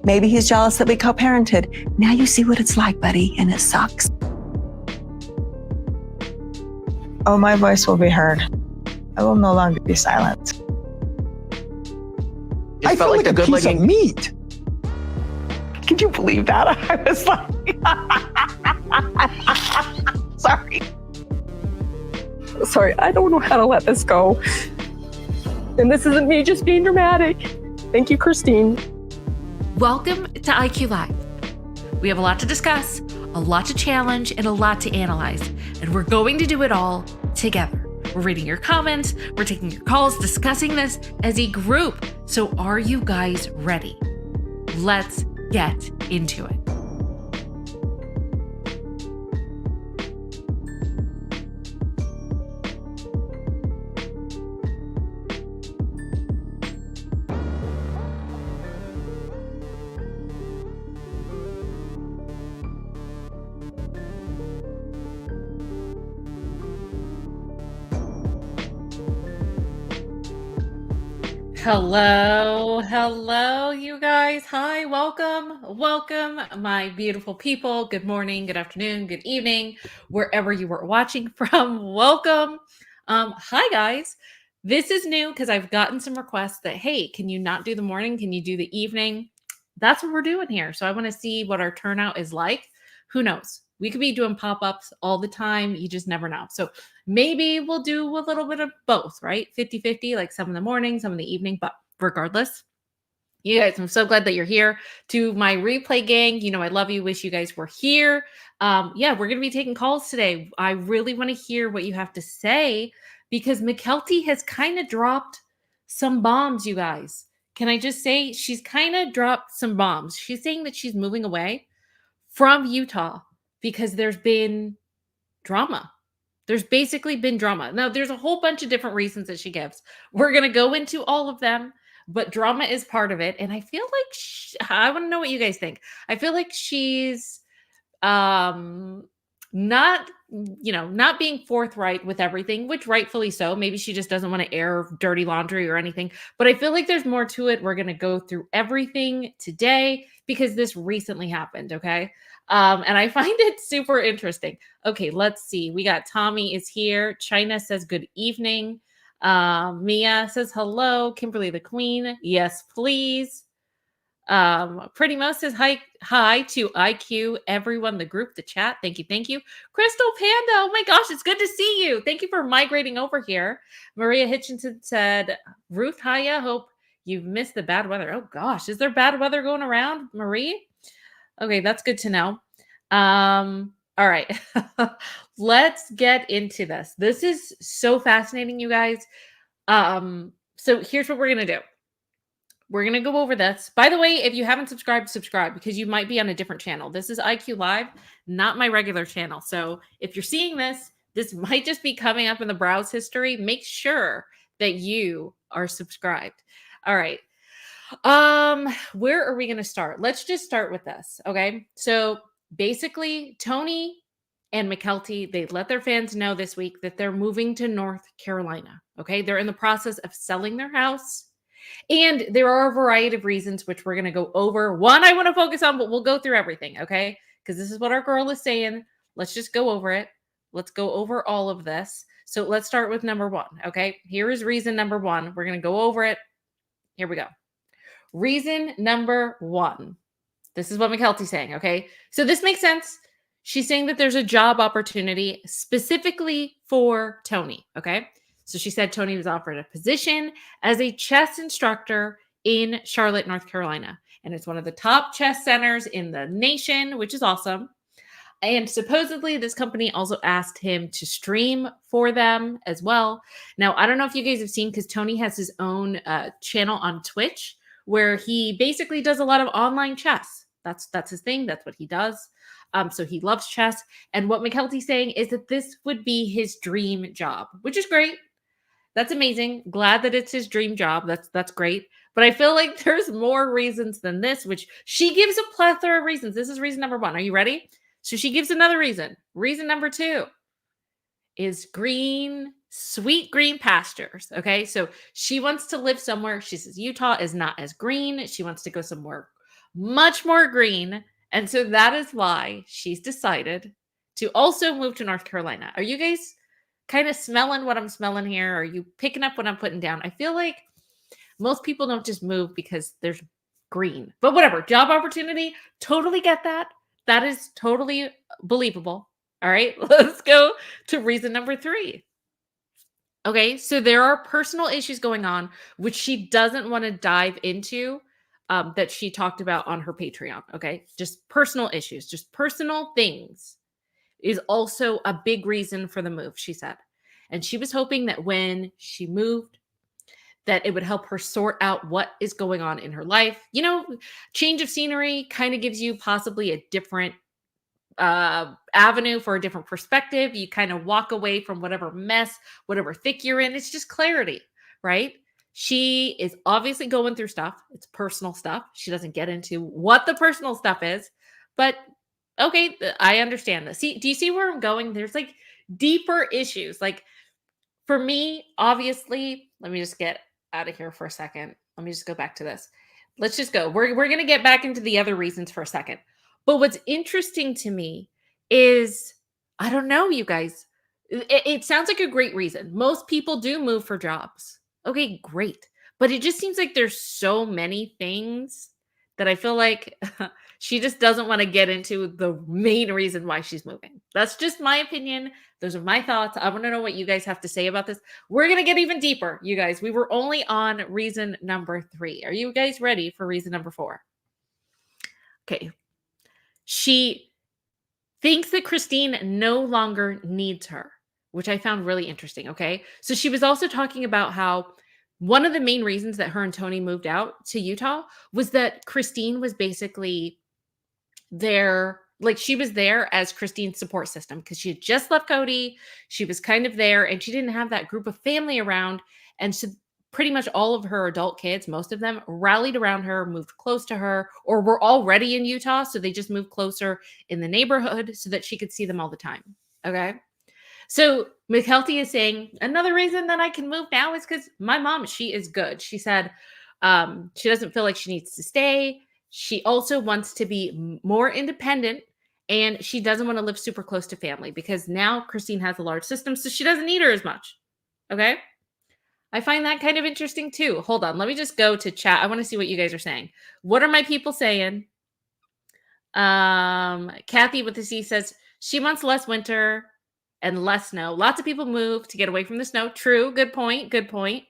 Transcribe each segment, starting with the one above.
Maybe he's jealous that we co-parented. Now you see what it's like, buddy, and it sucks. Oh, my voice will be heard. I will no longer be silent. I felt like a piece of meat. Can you believe that? I was like, sorry, I don't know how to let this go. And this isn't me just being dramatic. Thank you, Christine. Welcome to IQ Live. We have a lot to discuss, a lot to challenge, and a lot to analyze. And we're going to do it all together. We're reading your comments, we're taking your calls, discussing this as a group. So are you guys ready? Let's get into it. Hello, you guys. Hi, welcome, my beautiful people. Good morning, good afternoon, good evening, wherever you are watching from. Welcome. Hi, guys. This is new because I've gotten some requests that, hey, can you not do the morning? Can you do the evening? That's what we're doing here. So I want to see what our turnout is like. Who knows? We could be doing pop-ups all the time. You just never know. So maybe we'll do a little bit of both, right? 50-50, like some in the morning, some in the evening. But regardless, you guys, I'm so glad that you're here. To my replay gang, you know I love you. Wish you guys were here. Yeah, we're going to be taking calls today. I really want to hear what you have to say because Mykelti has kind of dropped some bombs, you guys. Can I just say she's kind of dropped some bombs. She's saying that she's moving away from Utah because there's been drama. There's basically been drama. Now, there's a whole bunch of different reasons that she gives. We're going to go into all of them, but drama is part of it. And I feel like I want to know what you guys think. I feel like she's not being forthright with everything, which rightfully so. Maybe she just doesn't want to air dirty laundry or anything, but I feel like there's more to it. We're going to go through everything today because this recently happened. Okay. And I find it super interesting. Okay, let's see. We got Tommy is here. China says good evening. Mia says hello. Kimberly the Queen. Yes, please. Pretty Mo says hi to IQ, everyone, the group, the chat. Thank you. Crystal Panda, oh my gosh, it's good to see you. Thank you for migrating over here. Maria Hitchinson said, Ruth, hiya, hope you've missed the bad weather. Oh gosh, is there bad weather going around, Marie? Okay, that's good to know. All right, let's get into this. This is so fascinating, you guys. So here's what we're going to do. We're going to go over this. By the way, if you haven't subscribed, subscribe because you might be on a different channel. This is IQ Live, not my regular channel. So if you're seeing this, this might just be coming up in the browse history. Make sure that you are subscribed. All right. Where are we going to start? Let's just start with this. Okay. So basically Tony and Mykelti, they let their fans know this week that they're moving to North Carolina. Okay. They're in the process of selling their house and there are a variety of reasons, which we're going to go over. One, I want to focus on, but we'll go through everything. Okay. Because this is what our girl is saying. Let's just go over it. Let's go over all of this. So let's start with number one. Okay. Here is reason number one. We're going to go over it. Here we go. Reason number one. This is what Mykelti's saying, okay? So this makes sense. She's saying that there's a job opportunity specifically for Tony, okay? So she said Tony was offered a position as a chess instructor in Charlotte, North Carolina. And it's one of the top chess centers in the nation, which is awesome. And supposedly this company also asked him to stream for them as well. Now, I don't know if you guys have seen, because Tony has his own channel on Twitch, where he basically does a lot of online chess. That's his thing. That's what he does. So he loves chess. And what Mykelti's saying is that this would be his dream job, which is great. That's amazing. Glad that it's his dream job. That's great. But I feel like there's more reasons than this, which she gives a plethora of reasons. This is reason number one. Are you ready? So she gives another reason. Reason number two is green, sweet green pastures. Okay. So she wants to live somewhere. She says Utah is not as green. She wants to go somewhere much more green. And so that is why she's decided to also move to North Carolina. Are you guys kind of smelling what I'm smelling here? Are you picking up what I'm putting down? I feel like most people don't just move because there's green, but whatever. Job opportunity, totally get that. That is totally believable. All right, let's go to reason number 3. Okay, so there are personal issues going on, which she doesn't want to dive into, that she talked about on her Patreon. Okay, just personal issues, just personal things is also a big reason for the move, she said. And she was hoping that when she moved, that it would help her sort out what is going on in her life. You know, change of scenery kind of gives you possibly a different avenue for a different perspective. You kind of walk away from whatever mess, whatever thick you're in. It's just clarity, right? She is obviously going through stuff. It's personal stuff. She doesn't get into what the personal stuff is, but okay, I understand this. See, do you see where I'm going? There's like deeper issues. Like for me, obviously, let me just get out of here for a second. Let me just go back to this. Let's just go. We're going to get back into the other reasons for a second. But what's interesting to me is, I don't know, you guys. It sounds like a great reason. Most people do move for jobs. Okay, great. But it just seems like there's so many things that I feel like she just doesn't want to get into the main reason why she's moving. That's just my opinion. Those are my thoughts. I want to know what you guys have to say about this. We're going to get even deeper, you guys. We were only on reason number 3. Are you guys ready for reason number 4? Okay. She thinks that Christine no longer needs her, which I found really interesting. Okay. So she was also talking about how one of the main reasons that her and Tony moved out to Utah was that Christine was basically there. Like she was there as Christine's support system because she had just left Cody. She was kind of there and she didn't have that group of family around. And so pretty much all of her adult kids, most of them rallied around her, moved close to her, or were already in Utah. So they just moved closer in the neighborhood so that she could see them all the time. Okay. So Mykelti is saying another reason that I can move now is because my mom, she is good. She said she doesn't feel like she needs to stay. She also wants to be more independent and she doesn't want to live super close to family because now Christine has a large system, so she doesn't need her as much. Okay. I find that kind of interesting too. Hold on. Let me just go to chat. I want to see what you guys are saying. What are my people saying? Kathy with the C says she wants less winter and less snow. Lots of people move to get away from the snow. True. Good point. Good point.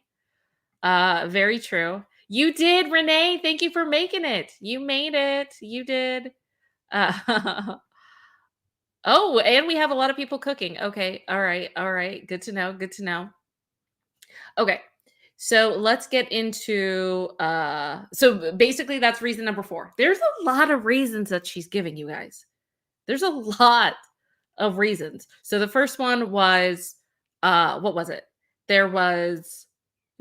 Very true. You did, Renee. Thank you for making it. You made it. You did. Oh, and we have a lot of people cooking. Okay. All right. All right. Good to know. Good to know. Okay. So let's get into so basically that's reason number 4. There's a lot of reasons that she's giving you guys. There's a lot of reasons. So the first one was what was it? There was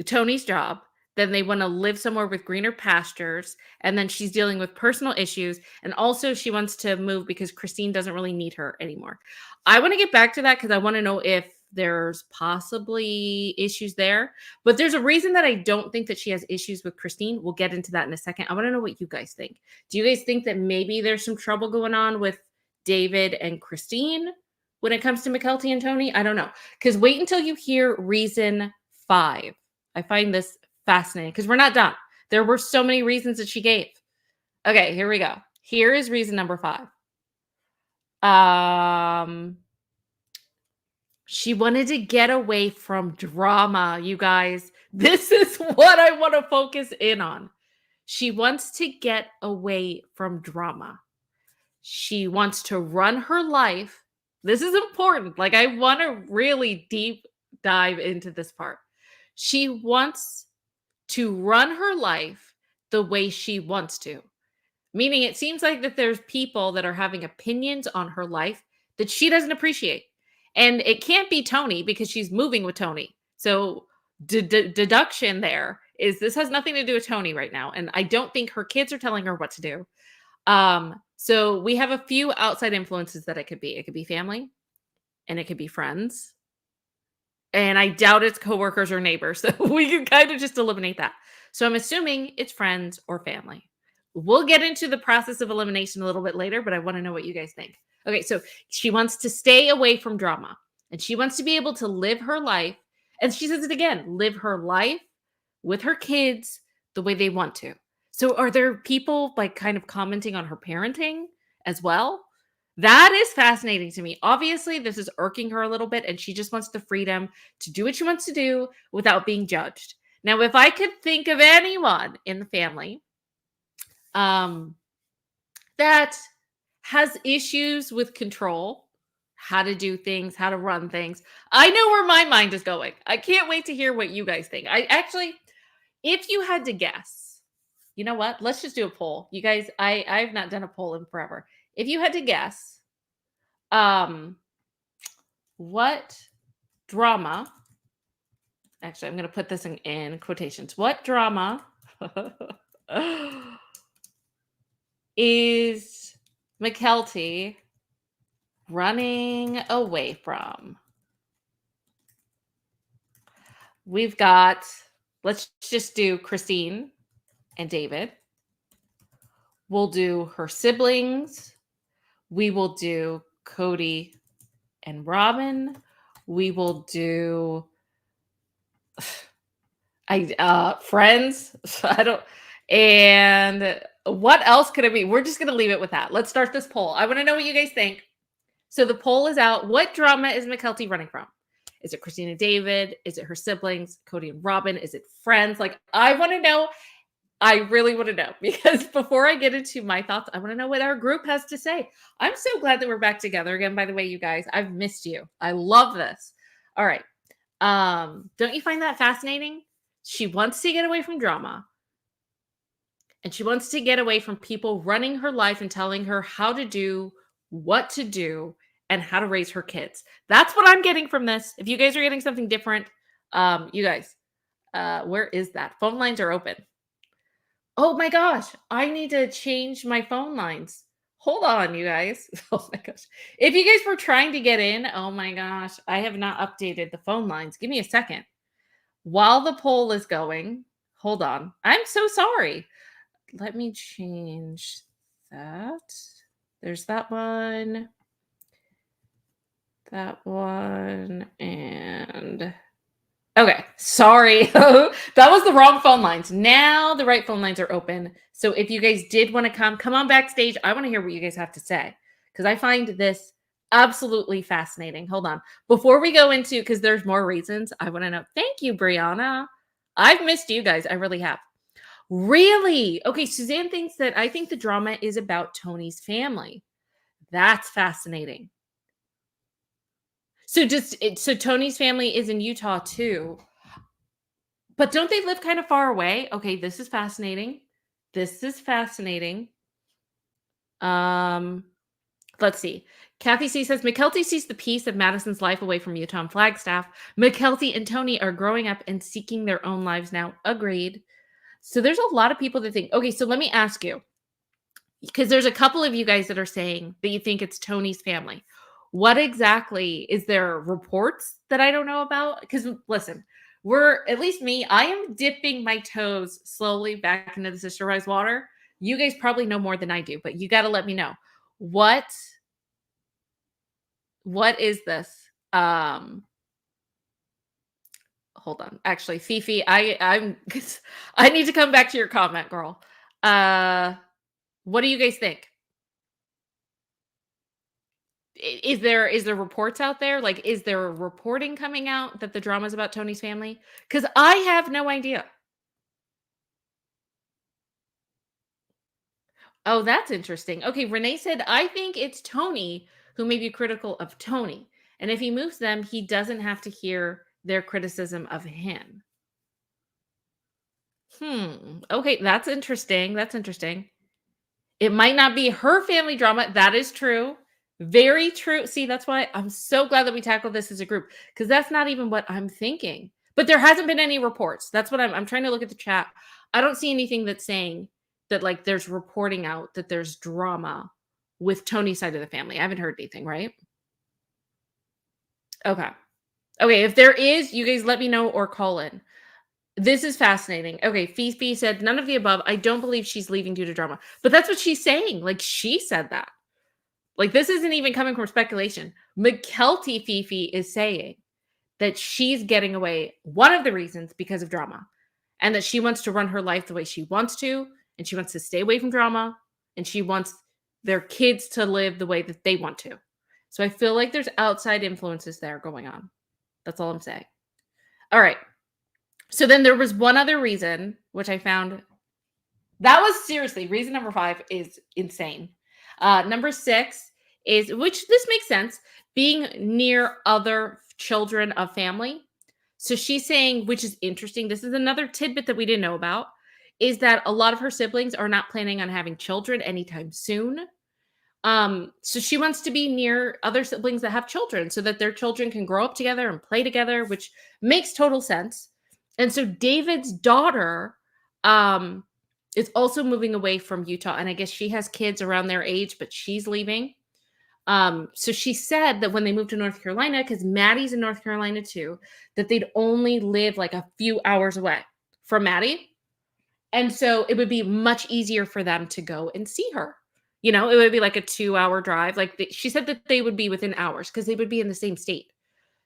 Tony's job. Then they want to live somewhere with greener pastures. And then she's dealing with personal issues. And also she wants to move because Christine doesn't really need her anymore. I want to get back to that because I want to know if there's possibly issues there. But there's a reason that I don't think that she has issues with Christine. We'll get into that in a second. I want to know what you guys think. Do you guys think that maybe there's some trouble going on with David and Christine when it comes to Mykelti and Tony? I don't know. Because wait until you hear reason 5. I find this fascinating because we're not done. There were so many reasons that she gave. Okay, here we go. Here is reason number 5. She wanted to get away from drama, you guys. This is what I want to focus in on. She wants to get away from drama. She wants to run her life. This is important. Like, I want to really deep dive into this part. She wants to run her life the way she wants to. Meaning it seems like that there's people that are having opinions on her life that she doesn't appreciate. And it can't be Tony because she's moving with Tony. So deduction there is this has nothing to do with Tony right now. And I don't think her kids are telling her what to do. So we have a few outside influences that it could be. It could be family and it could be friends. And I doubt it's coworkers or neighbors. So we can kind of just eliminate that. So I'm assuming it's friends or family. We'll get into the process of elimination a little bit later, but I want to know what you guys think. Okay, so she wants to stay away from drama and she wants to be able to live her life. And she says it again, live her life with her kids the way they want to. So are there people like kind of commenting on her parenting as well? That is fascinating to me. Obviously, this is irking her a little bit and she just wants the freedom to do what she wants to do without being judged. Now, if I could think of anyone in the family that has issues with control, how to do things, how to run things, I know where my mind is going. I can't wait to hear what you guys think. I actually, if you had to guess, you know what? Let's just do a poll. You guys, I've not done a poll in forever. If you had to guess, what drama, actually, I'm going to put this in quotations. What drama is Mykelti running away from? We've got, let's just do Christine and David. We'll do her siblings. We will do Cody and Robin. We will do friends. I don't, and what else could it be? We're just going to leave it with that. Let's start this poll. I want to know what you guys think. So the poll is out. What drama is Mykelti running from? Is it Christina David? Is it her siblings, Cody and Robin? Is it friends? Like, I want to know. I really want to know, because before I get into my thoughts, I want to know what our group has to say. I'm so glad that we're back together again, by the way, you guys. I've missed you. I love this. All right. Don't you find that fascinating? She wants to get away from drama. And she wants to get away from people running her life and telling her how to do, what to do, and how to raise her kids. That's what I'm getting from this. If you guys are getting something different, you guys, where is that? Phone lines are open. Oh my gosh, I need to change my phone lines. Hold on, you guys. Oh my gosh. If you guys were trying to get in, oh my gosh, I have not updated the phone lines. Give me a second. While the poll is going, hold on. I'm so sorry. Let me change that. There's that one. That one. And okay, sorry. That was the wrong phone lines. Now the right phone lines are open. So if you guys did want to come on backstage. I want to hear what you guys have to say, because I find this absolutely fascinating. Hold on. Before we go into, because there's more reasons, I want to know. Thank you, Brianna. I've missed you guys. I really have. Really? Okay, Suzanne thinks that I think the drama is about Tony's family. That's fascinating. So Tony's family is in Utah too. But don't they live kind of far away? Okay, this is fascinating. This is fascinating. Let's see. Kathy C says, Mykelti sees the piece of Madison's life away from Utah and Flagstaff. Mykelti and Tony are growing up and seeking their own lives now. Agreed. So there's a lot of people that think, okay, so let me ask you, because there's a couple of you guys that are saying that you think it's Tony's family. What exactly, is there reports that I don't know about? Because listen, at least me, I am dipping my toes slowly back into the Sister Rise water. You guys probably know more than I do, but you got to let me know. What is this? Hold on. Actually, Fifi, I need to come back to your comment, girl. What do you guys think? Is there reports out there? Like, is there reporting coming out that the drama is about Tony's family? Because I have no idea. Oh, that's interesting. Okay, Renee said, I think it's Tony who may be critical of Tony. And if he moves them, he doesn't have to hear their criticism of him. Okay, that's interesting. That's interesting. It might not be her family drama. That is true. Very true. See, that's why I'm so glad that we tackled this as a group, because that's not even what I'm thinking. But there hasn't been any reports. That's what I'm trying to look at the chat. I don't see anything that's saying that, like, there's reporting out that there's drama with Tony's side of the family. I haven't heard anything, right? Okay. Okay, if there is, you guys let me know or call in. This is fascinating. Okay, Fifi said, none of the above. I don't believe she's leaving due to drama. But that's what she's saying. Like, she said that. Like, this isn't even coming from speculation. Mykelti Fifi is saying that she's getting away, one of the reasons, because of drama. And that she wants to run her life the way she wants to. And she wants to stay away from drama. And she wants their kids to live the way that they want to. So I feel like there's outside influences there going on. That's all I'm saying. All right. So then there was one other reason, which I found, that was seriously, reason number 5 is insane. Number 6 is, which this makes sense, being near other children of family. So she's saying, which is interesting, this is another tidbit that we didn't know about, is that a lot of her siblings are not planning on having children anytime soon. So she wants to be near other siblings that have children so that their children can grow up together and play together, which makes total sense. And so David's daughter is also moving away from Utah. And I guess she has kids around their age, but she's leaving. So she said that when they moved to North Carolina, because Maddie's in North Carolina too, that they'd only live like a few hours away from Maddie. And so it would be much easier for them to go and see her. You know, it would be like a 2-hour drive. Like she said that they would be within hours because they would be in the same state.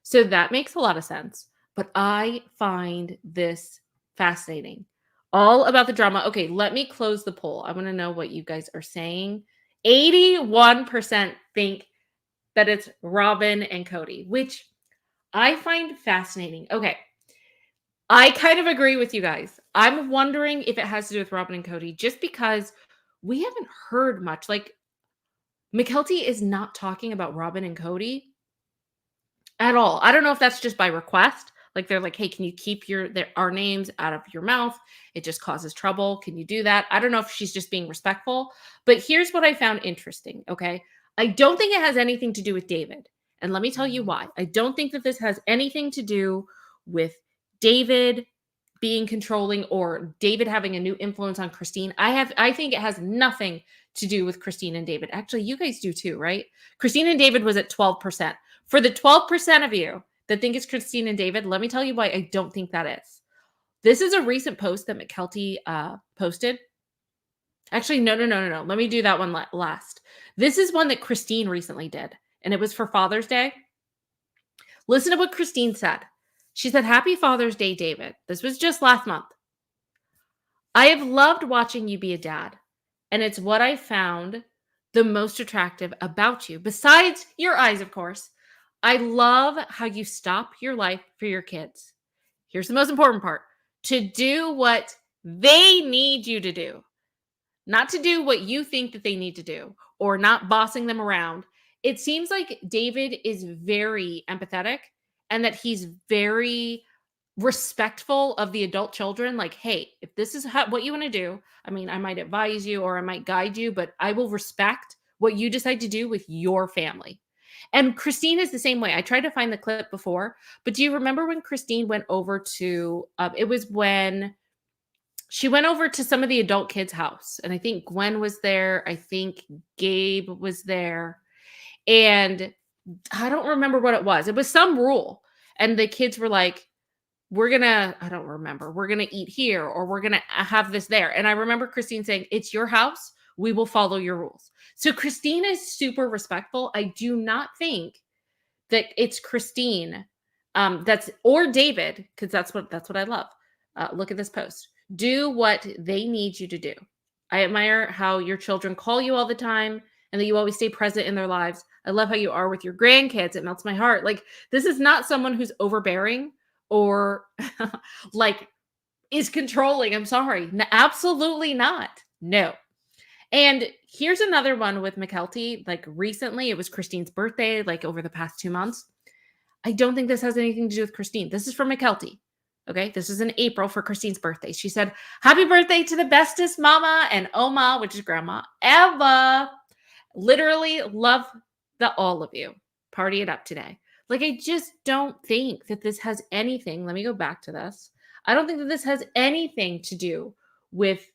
So that makes a lot of sense. But I find this fascinating. All about the drama. Okay, let me close the poll. I want to know what you guys are saying. 81% think that it's Robin and Cody, which I find fascinating. Okay, I kind of agree with you guys. I'm wondering if it has to do with Robin and Cody, just because we haven't heard much. Like, Mykelti is not talking about Robin and Cody at all. I don't know if that's just by request. Like, they're like, hey, can you keep our names out of your mouth? It just causes trouble. Can you do that? I don't know if she's just being respectful. But here's what I found interesting, okay? I don't think it has anything to do with David. And let me tell you why. I don't think that this has anything to do with David being controlling or David having a new influence on Christine. I think it has nothing to do with Christine and David. Actually, you guys do too, right? Christine and David was at 12%. For the 12% of you that think it's Christine and David, let me tell you why I don't think that is. This is a recent post that Mykelti posted. Actually, no. Let me do that one last. This is one that Christine recently did, and it was for Father's Day. Listen to what Christine said. She said, "Happy Father's Day, David." This was just last month. "I have loved watching you be a dad, and it's what I found the most attractive about you. Besides your eyes, of course. I love how you stop your life for your kids. Here's the most important part. To do what they need you to do. Not to do what you think that they need to do or not bossing them around." It seems like David is very empathetic and that he's very respectful of the adult children. Like, hey, if this is what you want to do, I mean, I might advise you or I might guide you, but I will respect what you decide to do with your family. And Christine is the same way. I tried to find the clip before, but do you remember when Christine went over to, it was when she went over to some of the adult kids' house. And I think Gwen was there. I think Gabe was there. And I don't remember what it was. It was some rule. And the kids were like, I don't remember. We're going to eat here or we're going to have this there. And I remember Christine saying, it's your house. We will follow your rules. So Christine is super respectful. I do not think that it's Christine or David, because that's what I love. Look at this post. Do what they need you to do. I admire how your children call you all the time and that you always stay present in their lives. I love how you are with your grandkids. It melts my heart. Like, this is not someone who's overbearing or like is controlling. I'm sorry. No, absolutely not. No. And here's another one with Mykelti. Like, recently, it was Christine's birthday, like over the past 2 months. I don't think this has anything to do with Christine. This is from Mykelti. Okay, this is in April for Christine's birthday. She said, "Happy birthday to the bestest mama and Oma," which is grandma, "Eva. Literally love all of you. Party it up today." Like, I just don't think that this has anything. Let me go back to this. I don't think that this has anything to do with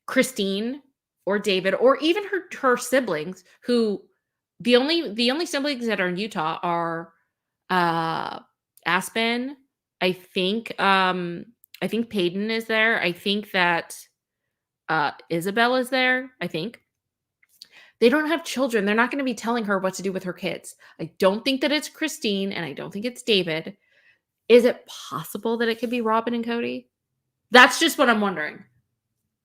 Christine or David or even her siblings, who the only siblings that are in Utah are Aspen, I think I think Peyton is there. I think that Isabel is there. I think. They don't have children. They're not going to be telling her what to do with her kids. I don't think that it's Christine, and I don't think it's David. Is it possible that it could be Robin and Cody? That's just what I'm wondering.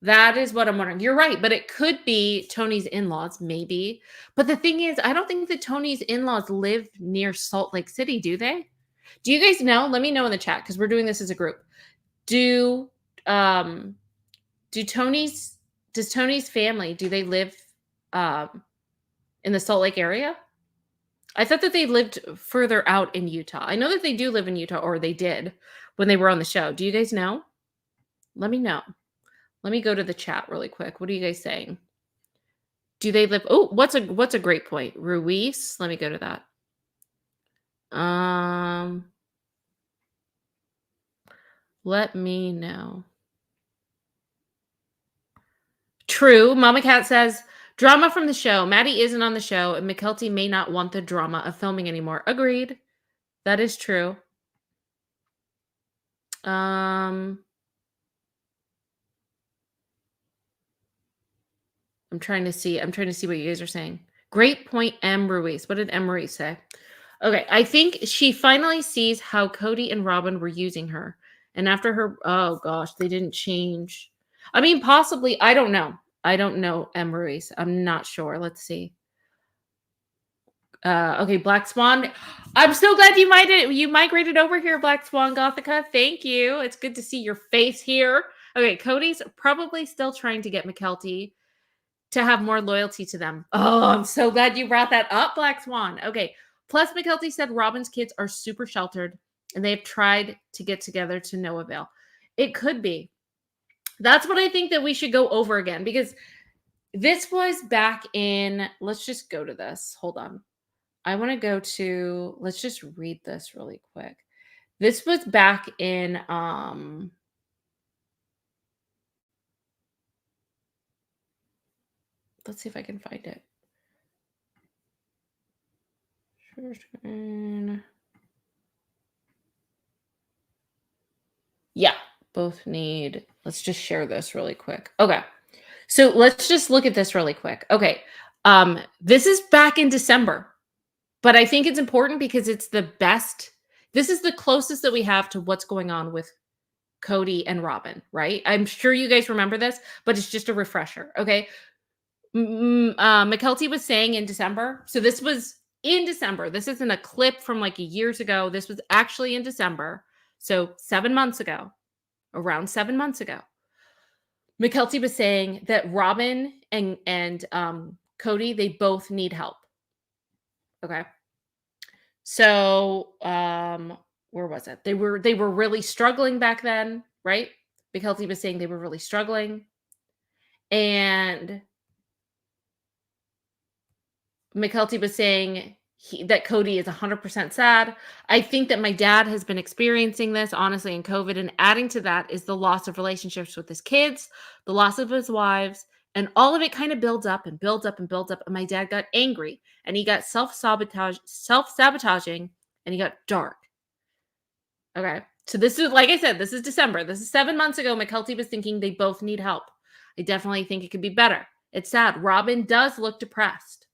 That is what I'm wondering. You're right, but it could be Tony's in-laws, maybe. But the thing is, I don't think that Tony's in-laws live near Salt Lake City, do they? Do you guys know? Let me know in the chat because we're doing this as a group. Does Tony's family, do they live in the Salt Lake area? I thought that they lived further out in Utah. I know that they do live in Utah, or they did when they were on the show. Do you guys know? Let me know. Let me go to the chat really quick. What are you guys saying? Do they live? Oh, what's a great point? Ruiz. Let me go to that. Let me know. True. Mama Cat says, drama from the show. Maddie isn't on the show, and Mykelti may not want the drama of filming anymore. Agreed. That is true. I'm trying to see what you guys are saying. Great point, M. Ruiz. What did M. Ruiz say? Okay, I think she finally sees how Cody and Robin were using her. And after her, oh gosh, they didn't change. I mean, possibly, I don't know. I don't know, M. Ruiz. I'm not sure. Let's see. Okay, Black Swan. I'm so glad you migrated over here, Black Swan Gothica. Thank you. It's good to see your face here. Okay, Cody's probably still trying to get Mykelti to have more loyalty to them. Oh, I'm so glad you brought that up, Black Swan. Okay. Plus, Mykelti said Robin's kids are super sheltered and they've tried to get together to no avail. It could be. That's what I think that we should go over again, because this was back in, let's just go to this. Hold on. I want to go to, let's just read this really quick. This was back in, let's see if I can find it. Yeah, both need, let's just share this really quick. Okay. So let's just look at this really quick. Okay. This is back in December, but I think it's important because it's the best. This is the closest that we have to what's going on with Cody and Robin, right? I'm sure you guys remember this, but it's just a refresher. Okay. Mykelti was saying in December. So this was in December. This isn't a clip from like years ago. This was actually in December. So 7 months ago, around 7 months ago, Mykelti was saying that Robin and Cody, they both need help. Okay. So where was it? They were really struggling back then, right? Mykelti was saying they were really struggling. And Mykelti was saying that Cody is 100% sad. I think that my dad has been experiencing this, honestly, in COVID. And adding to that is the loss of relationships with his kids, the loss of his wives, and all of it kind of builds up and builds up and builds up. And my dad got angry and he got self-sabotaging, and he got dark. Okay. So this is, like I said, this is December. This is 7 months ago. Mykelti was thinking they both need help. I definitely think it could be better. It's sad. Robin does look depressed.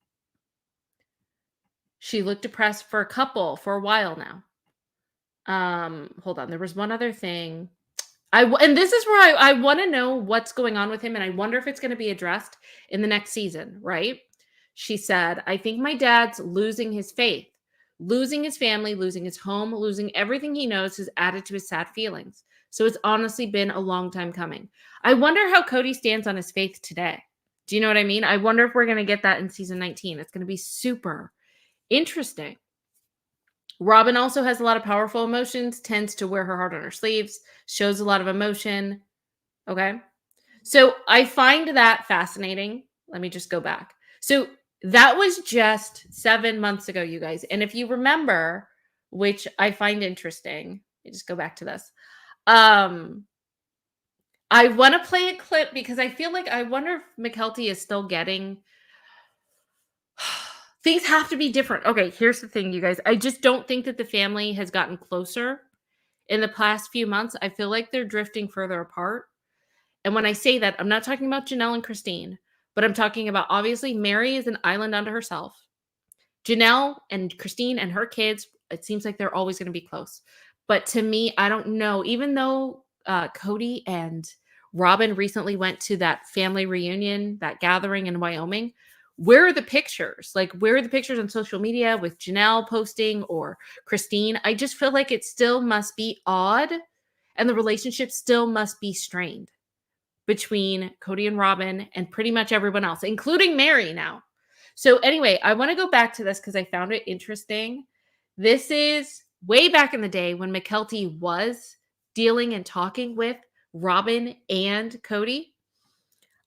She looked depressed for a while now. Hold on. There was one other thing. And this is where I want to know what's going on with him. And I wonder if it's going to be addressed in the next season, right? She said, I think my dad's losing his faith, losing his family, losing his home, losing everything he knows has added to his sad feelings. So it's honestly been a long time coming. I wonder how Cody stands on his faith today. Do you know what I mean? I wonder if we're going to get that in season 19. It's going to be super interesting. Robin also has a lot of powerful emotions, tends to wear her heart on her sleeves, shows a lot of emotion. Okay. So I find that fascinating. Let me just go back. So that was just 7 months ago, you guys. And if you remember, which I find interesting, let me just go back to this. I want to play a clip because I feel like I wonder if Mykelti is still getting things have to be different. Okay, here's the thing, you guys. I just don't think that the family has gotten closer. in the past few months, I feel like they're drifting further apart. And when I say that, I'm not talking about Janelle and Christine, but I'm talking about, obviously, Mary is an island unto herself. Janelle and Christine and her kids, it seems like they're always going to be close. But to me, I don't know. Even though Cody and Robin recently went to that family reunion, that gathering in Wyoming, where are the pictures? Like, where are the pictures on social media with Janelle posting or Christine? I just feel like it still must be odd and the relationship still must be strained between Cody and Robin and pretty much everyone else, including Mary now. So anyway, I want to go back to this because I found it interesting. This is way back in the day when Mykelti was dealing and talking with Robin and Cody.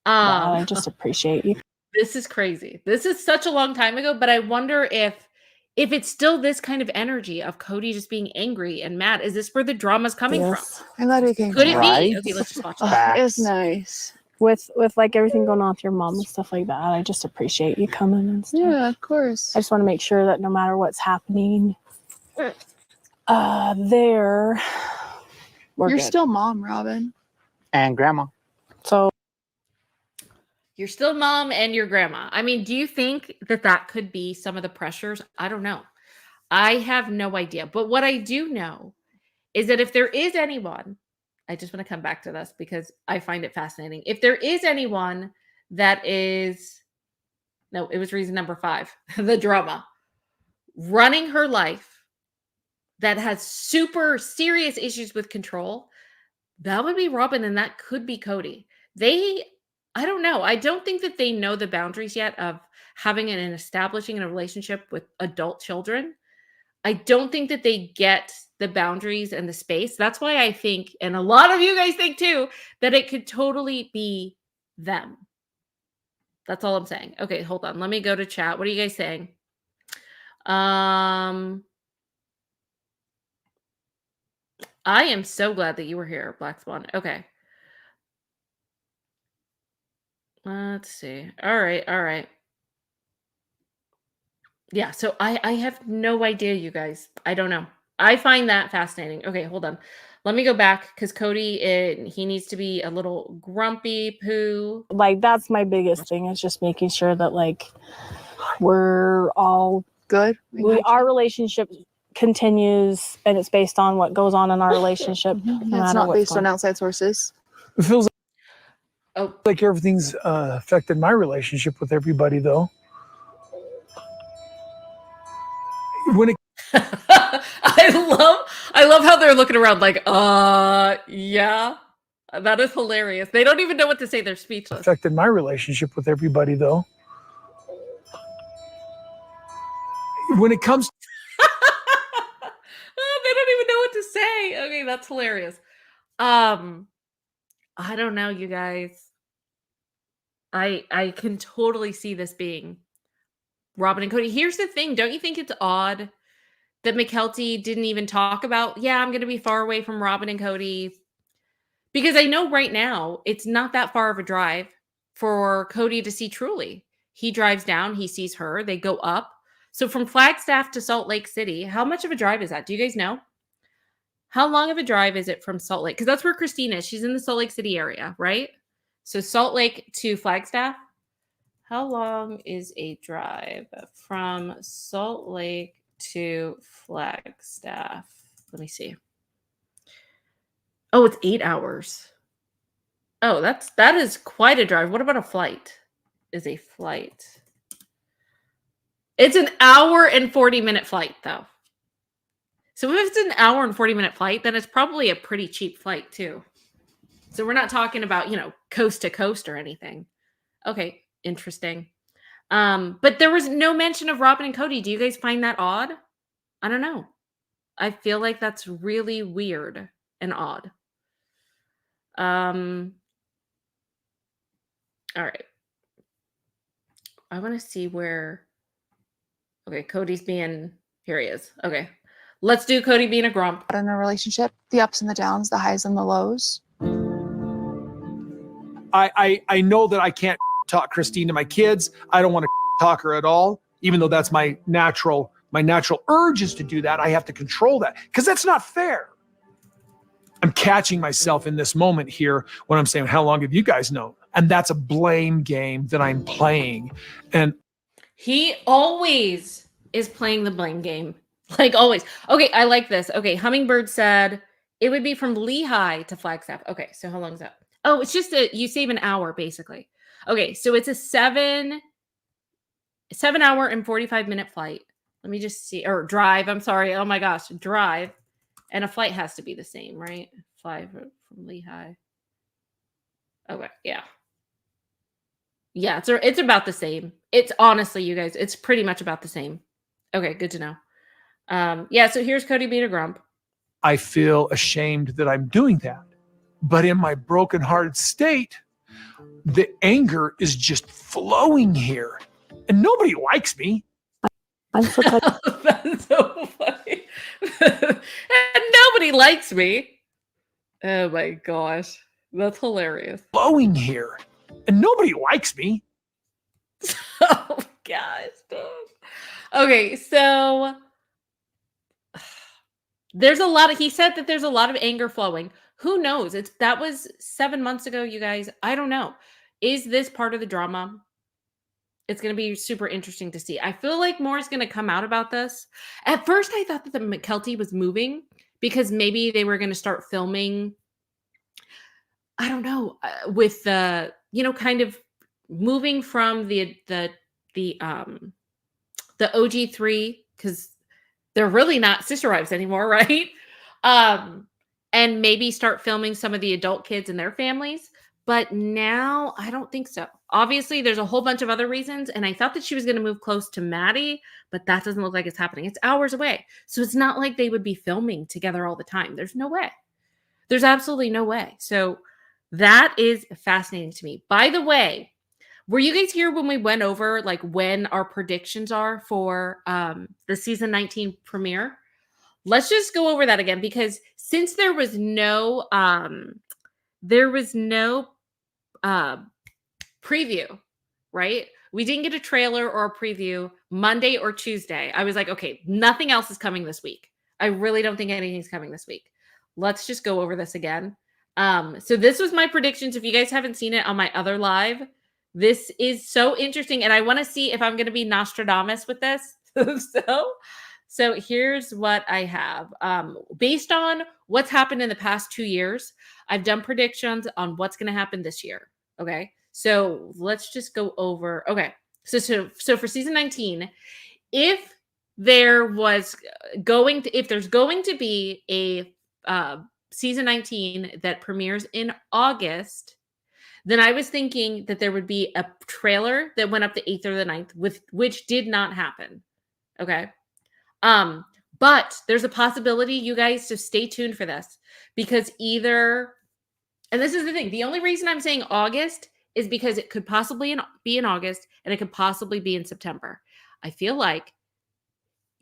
Wow, I just appreciate you. This is crazy. This is such a long time ago, but I wonder if it's still this kind of energy of Cody just being angry and mad. Is this where the drama's coming from? I'm glad we came. Could it Right. be? Okay, let's just watch Oh, that. it was nice. With like everything going on with your mom and stuff like that, I just appreciate you coming and stuff. Yeah, of course. I just want to make sure that no matter what's happening, we're You're good. still mom, Robin. And grandma. So You're still mom and your grandma. I mean, do you think that could be some of the pressures? I don't know. I have no idea. But what I do know is that if there is anyone, I just want to come back to this because I find it fascinating. If there is anyone that is, no, it was reason number 5, the drama, running her life that has super serious issues with control, that would be Robin and that could be Cody. I don't know. I don't think that they know the boundaries yet of having and establishing a relationship with adult children. I don't think that they get the boundaries and the space. That's why I think, and a lot of you guys think too, that it could totally be them. That's all I'm saying. Okay, hold on. Let me go to chat. What are you guys saying? I am so glad that you were here, Black Swan. Okay. Let's see. All right. Yeah, so I have no idea, you guys. I don't know. I find that fascinating. Okay, hold on. Let me go back because Cody, he needs to be a little grumpy poo. like that's my biggest thing is just making sure that like we're all Good. our relationship continues and it's based on what goes on in our relationship. no It's matter not what's based going on outside sources. It feels Oh, like everything's affected my relationship with everybody, though. When it I love how they're looking around like, yeah. That is hilarious. They don't even know what to say. They're speechless. affected my relationship with everybody, though. When it comes They don't even know what to say. Okay, that's hilarious. I don't know, you guys. I can totally see this being Robin and Cody. Here's the thing. Don't you think it's odd that Mykelti didn't even talk about, yeah, I'm going to be far away from Robin and Cody? Because I know right now it's not that far of a drive for Cody to see Truly. He drives down, he sees her, they go up. So from Flagstaff to Salt Lake City, how much of a drive is that? Do you guys know? How long of a drive is it from Salt Lake? Because that's where Christine is. She's in the Salt Lake City area, right? So Salt Lake to Flagstaff. How long is a drive from Salt Lake to Flagstaff? Let me see. Oh, it's 8 hours. Oh, that is quite a drive. What about a flight? Is a flight? It's an hour and 40-minute flight, though. So if it's an hour and 40-minute flight, then it's probably a pretty cheap flight, too. So we're not talking about, coast to coast or anything. Okay, interesting. But there was no mention of Robin and Cody. Do you guys find that odd? I don't know. I feel like that's really weird and odd. All right. I want to see where. Okay, Cody's being. Here he is. Okay. Let's do Cody being a grump. In a relationship, the ups and the downs, the highs and the lows. I know that I can't talk Christine to my kids. I don't want to talk her at all, even though that's my natural urge is to do that. I have to control that because that's not fair. I'm catching myself in this moment here when I'm saying, how long have you guys known? And that's a blame game that I'm playing. And He always is playing the blame game. Like always. Okay, I like this. Okay, Hummingbird said it would be from Lehigh to Flagstaff. Okay, so how long is that? Oh, it's just you save an hour basically. Okay, so it's a 7-hour and 45-minute flight. Let me just see. Or drive. I'm sorry. Oh my gosh, drive. And a flight has to be the same, right? Fly from Lehigh. Okay, yeah. Yeah, it's about the same. It's honestly, you guys, it's pretty much about the same. Okay, good to know. Yeah, so here's Cody being a grump. I feel ashamed that I'm doing that. But in my brokenhearted state, the anger is just flowing here. And nobody likes me. I'm so glad. That's so funny. And nobody likes me. Oh my gosh. That's hilarious. Flowing here. And nobody likes me. Oh gosh. Okay, so there's a lot of, he said that there's a lot of anger flowing. Who knows? That was 7 months ago, you guys. I don't know. Is this part of the drama? It's going to be super interesting to see. I feel like more is going to come out about this. At first, I thought that the Mykelti was moving because maybe they were going to start filming, I don't know, with the, kind of moving from the OG3, because they're really not sister wives anymore, right? And maybe start filming some of the adult kids and their families. But now I don't think so. Obviously, there's a whole bunch of other reasons. And I thought that she was going to move close to Maddie, but that doesn't look like it's happening. It's hours away. So it's not like they would be filming together all the time. There's no way. There's absolutely no way. So that is fascinating to me. By the way, were you guys here when we went over like when our predictions are for the season 19 premiere? Let's just go over that again, because since there was no preview, right? We didn't get a trailer or a preview Monday or Tuesday. I was like, okay, nothing else is coming this week. I really don't think anything's coming this week. Let's just go over this again. So this was my predictions. If you guys haven't seen it on my other live, this is so interesting. And I want to see if I'm going to be Nostradamus with this. So here's what I have. Based on what's happened in the past 2 years, I've done predictions on what's going to happen this year. Okay. So let's just go over. Okay. So for season 19, if there's going to be a season 19 that premieres in August, then I was thinking that there would be a trailer that went up the 8th or the 9th, which did not happen. Okay. But there's a possibility, you guys, so stay tuned for this, because and this is the thing, the only reason I'm saying August is because it could possibly be in August and it could possibly be in September. I feel like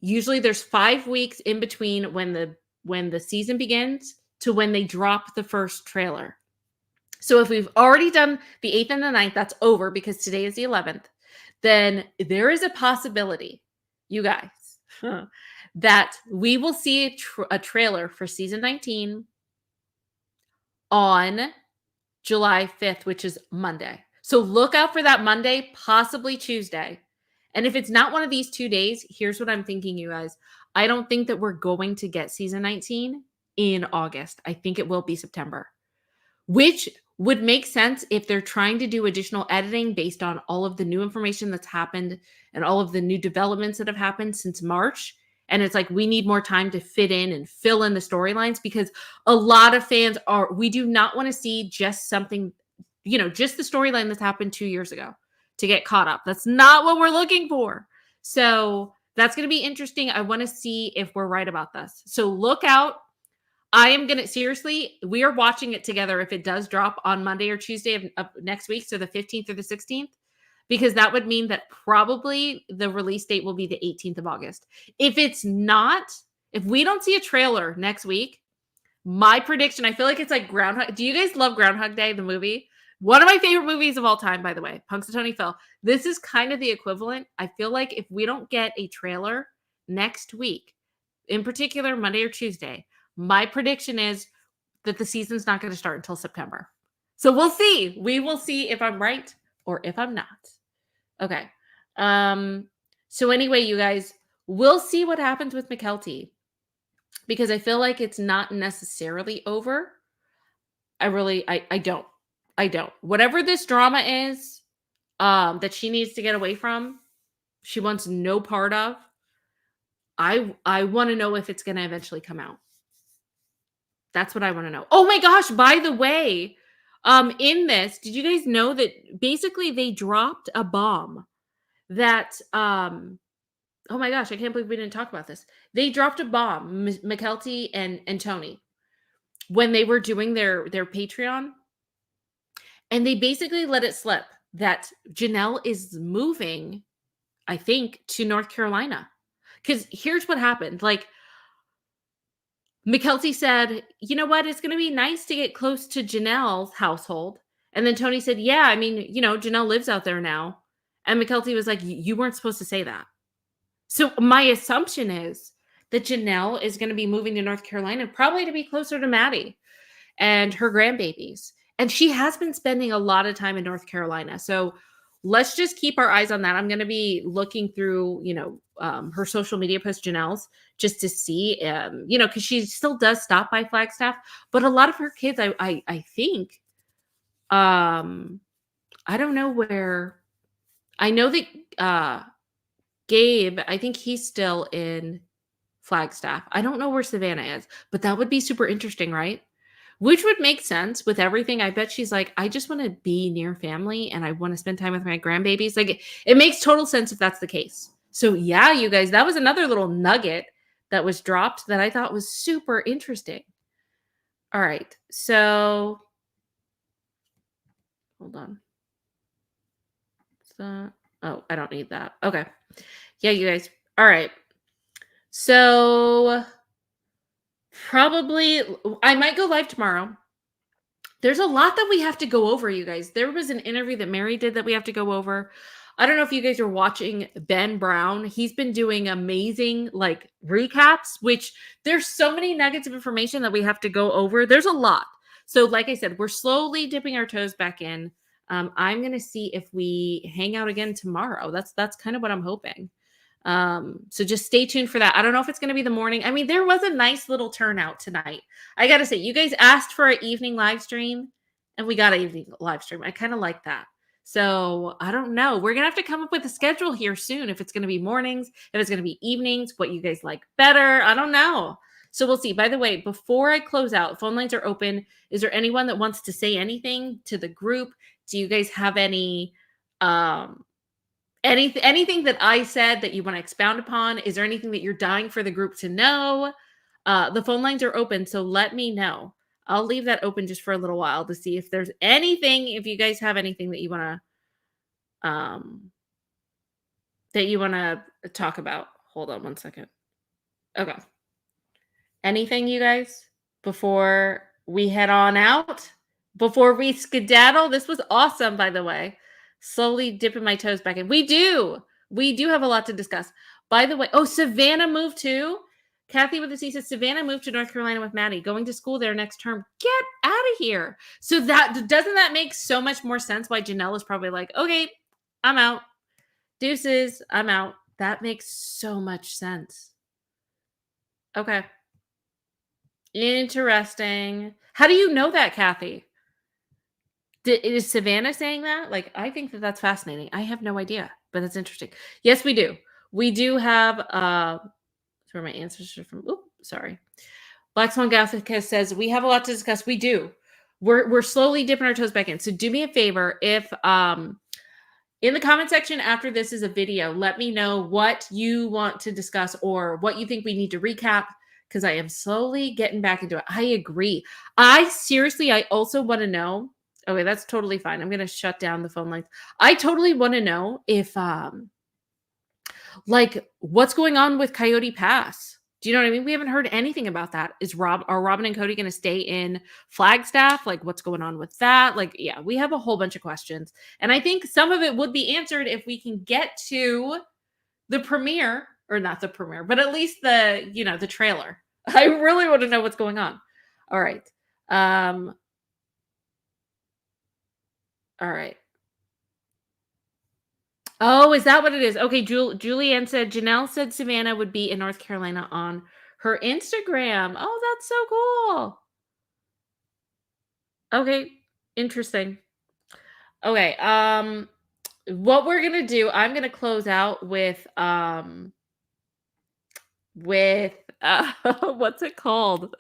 usually there's 5 weeks in between when the season begins to when they drop the first trailer. So if we've already done the 8th and the 9th, that's over because today is the 11th, then there is a possibility, you guys, that we will see a trailer for season 19 on July 5th, which is Monday. So look out for that Monday, possibly Tuesday. And if it's not one of these 2 days, here's what I'm thinking, you guys. I don't think that we're going to get season 19 in August. I think it will be September, which would make sense if they're trying to do additional editing based on all of the new information that's happened and all of the new developments that have happened since March. And it's like, we need more time to fit in and fill in the storylines, because a lot of fans we do not want to see just something, just the storyline that's happened 2 years ago to get caught up. That's not what we're looking for. So that's going to be interesting. I want to see if we're right about this. So look out. I am going to, seriously, we are watching it together if it does drop on Monday or Tuesday of next week, so the 15th or the 16th, because that would mean that probably the release date will be the 18th of August. If it's not, if we don't see a trailer next week, my prediction, I feel like it's like Groundhog. Do you guys love Groundhog Day, the movie? One of my favorite movies of all time, by the way, Punxsutawney Phil. This is kind of the equivalent. I feel like if we don't get a trailer next week, in particular Monday or Tuesday, my prediction is that the season's not going to start until September. So we'll see. We will see if I'm right or if I'm not. Okay. So anyway, you guys, we'll see what happens with Mykelti, because I feel like it's not necessarily over. I don't. Whatever this drama is, that she needs to get away from, she wants no part of. I want to know if it's going to eventually come out. That's what I want to know. Oh my gosh, by the way, in this, did you guys know that basically they dropped a bomb that, oh my gosh, I can't believe we didn't talk about this. They dropped a bomb, Mykelti and Tony, when they were doing their Patreon. And they basically let it slip that Janelle is moving, I think, to North Carolina. Because here's what happened. Like, Mykelti said, you know what? It's going to be nice to get close to Janelle's household. And then Tony said, yeah, I mean, Janelle lives out there now. And Mykelti was like, you weren't supposed to say that. So my assumption is that Janelle is going to be moving to North Carolina, probably to be closer to Maddie and her grandbabies. And she has been spending a lot of time in North Carolina. So let's just keep our eyes on that. I'm going to be looking through, her social media posts, Janelle's, just to see, because she still does stop by Flagstaff. But a lot of her kids, I think, I don't know where. I know that Gabe, I think he's still in Flagstaff. I don't know where Savannah is, but that would be super interesting, right? Which would make sense with everything. I bet she's like, I just want to be near family and I want to spend time with my grandbabies. Like, it makes total sense if that's the case. So yeah, you guys, that was another little nugget that was dropped that I thought was super interesting. All right. So hold on. Oh, I don't need that. Okay. Yeah, you guys. All right. So probably I might go live tomorrow. There's a lot that we have to go over, you guys. There was an interview that Mary did that we have to go over. I don't know if you guys are watching Ben Brown. He's been doing amazing recaps, which there's so many nuggets of information that we have to go over. There's a lot. So like I said, we're slowly dipping our toes back in. I'm going to see if we hang out again tomorrow. That's kind of what I'm hoping. So just stay tuned for that. I don't know if it's going to be the morning. I mean, there was a nice little turnout tonight. I got to say, you guys asked for an evening live stream and we got an evening live stream. I kind of like that. So I don't know. We're going to have to come up with a schedule here soon. If it's going to be mornings, if it's going to be evenings, what you guys like better. I don't know. So we'll see. By the way, before I close out, phone lines are open. Is there anyone that wants to say anything to the group? Do you guys have any, anything that I said that you want to expound upon? Is there anything that you're dying for the group to know? The phone lines are open, so let me know. I'll leave that open just for a little while to see if there's anything, if you guys have anything that you want to talk about. Hold on one second. Okay. Anything, you guys, before we head on out? Before we skedaddle? This was awesome, by the way. Slowly dipping my toes back in. We do have a lot to discuss. By the way, Savannah moved too. Kathy with the C says, Savannah moved to North Carolina with Maddie, going to school there next term. Get out of here. So doesn't that make so much more sense why Janelle is probably like, okay, I'm out. Deuces, I'm out. That makes so much sense. Okay. Interesting. How do you know that, Kathy? Is Savannah saying that? I think that that's fascinating. I have no idea, but that's interesting. Yes, we do. We do have, that's where my answers are from. Oops, sorry. Black Swan Gothica says, we have a lot to discuss. We do. We're slowly dipping our toes back in. So do me a favor. If, in the comment section after this is a video, let me know what you want to discuss or what you think we need to recap, because I am slowly getting back into it. I agree. I also want to know. Okay, that's totally fine. I'm going to shut down the phone lines. I totally want to know if, what's going on with Coyote Pass? Do you know what I mean? We haven't heard anything about that. Are Robin and Cody going to stay in Flagstaff? What's going on with that? Yeah, we have a whole bunch of questions. And I think some of it would be answered if we can get to the premiere, or not the premiere, but at least the trailer. I really want to know what's going on. All right. All right. Oh, is that what it is? Okay, Julianne said, Janelle said Savannah would be in North Carolina on her Instagram. Oh, that's so cool. Okay, interesting. Okay, what we're gonna do, I'm gonna close out with what's it called?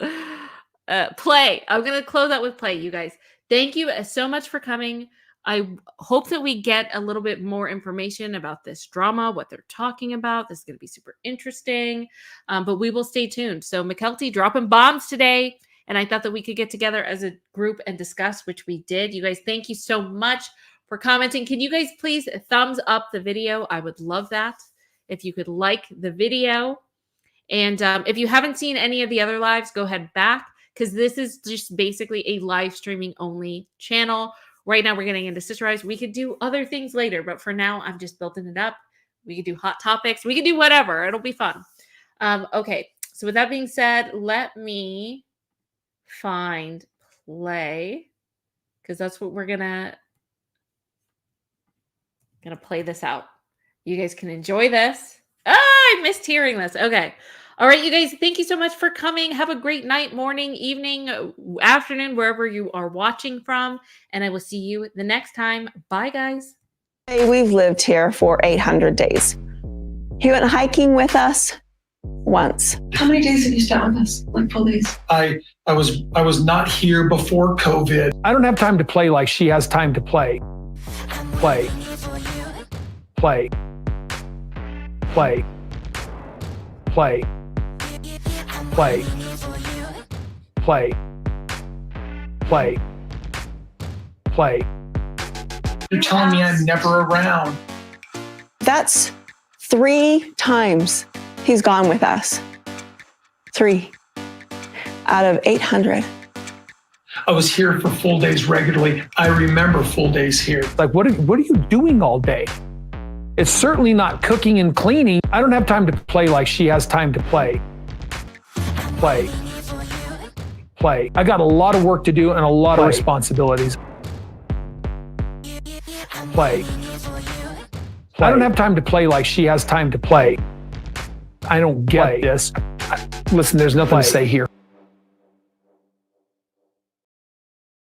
Play. I'm gonna close out with play, you guys. Thank you so much for coming. I hope that we get a little bit more information about this drama, what they're talking about. This is going to be super interesting, but we will stay tuned. So Mykelti dropping bombs today, and I thought that we could get together as a group and discuss, which we did. You guys, thank you so much for commenting. Can you guys please thumbs up the video? I would love that if you could like the video. And if you haven't seen any of the other lives, go ahead back, because this is just basically a live streaming only channel. Right now, we're getting into Sister Wives. We could do other things later, but for now, I'm just building it up. We could do hot topics. We could do whatever. It'll be fun. Okay, so with that being said, let me find play, because that's what we're gonna play this out. You guys can enjoy this. I missed hearing this. Okay. All right, you guys, thank you so much for coming. Have a great night, morning, evening, afternoon, wherever you are watching from. And I will see you the next time. Bye, guys. We've lived here for 800 days. He went hiking with us once. How many days have you spent with us? Like full days? I was not here before COVID. I don't have time to play like she has time to play. Play. Play. Play. Play. Play. Play. Play. Play. You're telling me I'm never around. That's 3 times he's gone with us. 3 out of 800. I was here for full days regularly. I remember full days here. Like, what are you doing all day? It's certainly not cooking and cleaning. I don't have time to play like she has time to play. Play. Play. I got a lot of work to do and a lot of responsibilities. Play. I don't have time to play like she has time to play. I don't get this. Listen, there's nothing to say here.